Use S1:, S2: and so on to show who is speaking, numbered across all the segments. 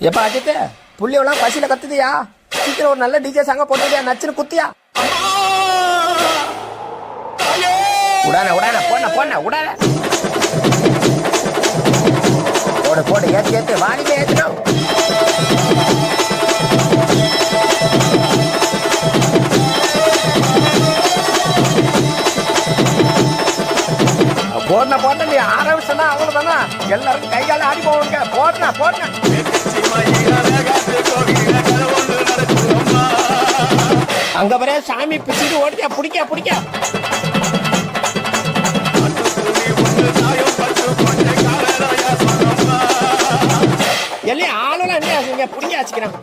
S1: எப்ப அஜித் புள்ளியெல்லாம் பசியில கத்துதியா? சீக்கிரம் ஒரு நல்ல டிஜே சாங்க போட்டுதியா, நச்சுன்னு குத்தியா? உடான உடான போன போன உடான போடு போடு ஏத்து ஏத்து வாலிபே ஏத்துனோம். போடன போட்ட நீ ஆரம்பிச்சா அவ்வளவுதானா, எல்லாரும் கைகால ஆடி போவாங்க. போடனா போடனா அங்க வர சாமி பிடிச்சிட்டு ஓடியா, பிடிக்க பிடிக்க எல்லாம் ஆளுலாம் என்ன பிடிக்க வச்சுக்கிறான்.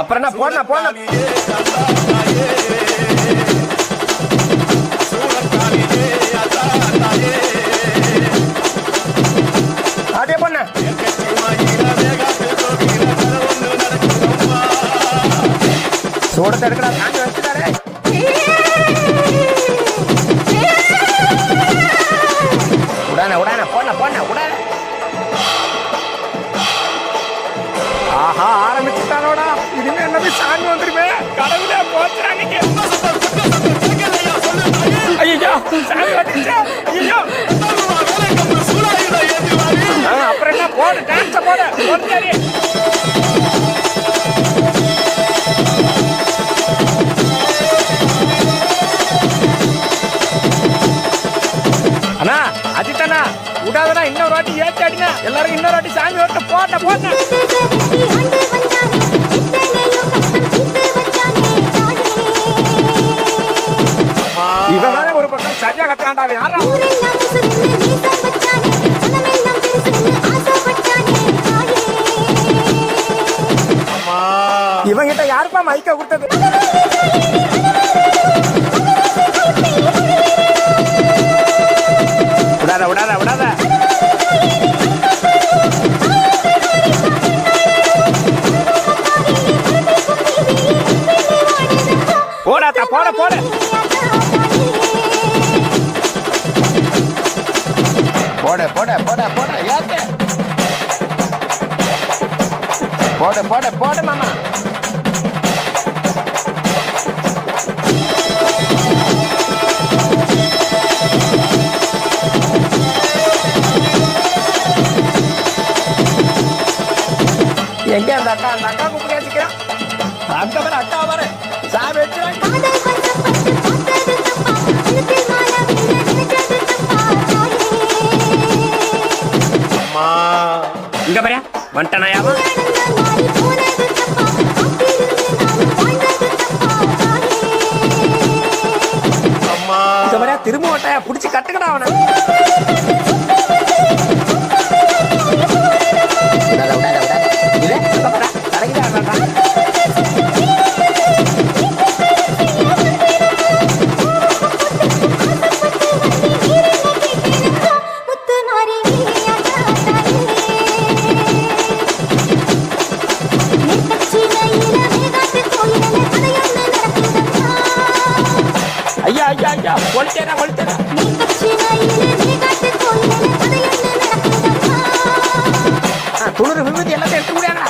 S1: அப்புறம் என்ன போன போன அதே பொண்ண சூடத்தை எடுக்கிறா காஞ்சி வச்சுட்டாரே. உடான உடான போன போன உடான. ஆஹா ஆரம்பிச்சுட்டானோடா, இனிமே என்னது சாமி வந்துருமே. கடவுளே போச்சுறாங்க. ஐயோ சாமி வந்துச்சா. ஐயோ அப்புறம் என்ன போடு, டான்ஸ போடு போடு. அண்ணா அஜித்தண்ணா விடாதனா, இன்னொரு வாட்டி ஏற்றி அடினா எல்லாரும் இன்னொரு வாட்டி சாமி ஓட்ட போட்ட போட்ட. இவன் ஒரு பக்கம் சரியா கட்டாண்டா. யாரா இவங்கிட்ட யாருப்பா மைக்க கொடுத்தது? விடாத விடாத விடாத. போடாத்தா போட போட. போட போட போட போட ஏத்து. போட போட போட மாமா. எங்க அந்த அக்கா? அந்த அக்கா கூப்பிட்டு கேட்டுக்கிறான். அக்கா வர அக்கா வர சாமி வச்சுறாங்க. இங்க பாரு வந்துட்டானாயாவா. இங்க பாரு திரும்ப வட்டாயா, புடிச்சு கட்டுக்கடா அவனை. ஐயா ஐயா ஐயா கொளுத்தேனா கொளுத்தேனா. துளிர் விபத்து எல்லாத்தையும் எடுத்து முடியாங்கடா.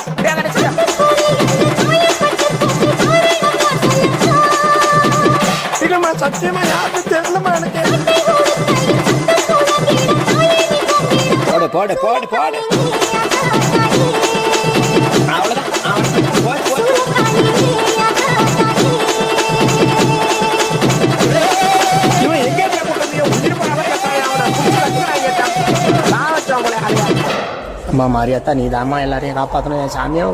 S1: இல்லம்மா சத்தியமா யாருக்கும் தெரியலமா எனக்கு. போடு போடு போடு போடு. அவ்வளவுதான் அவ்வளவுதான். போடு போடு. அம்மா மாரியாத்தா நீ தாம்மா எல்லாரையும் காப்பாற்றணும் என் சாமியோ.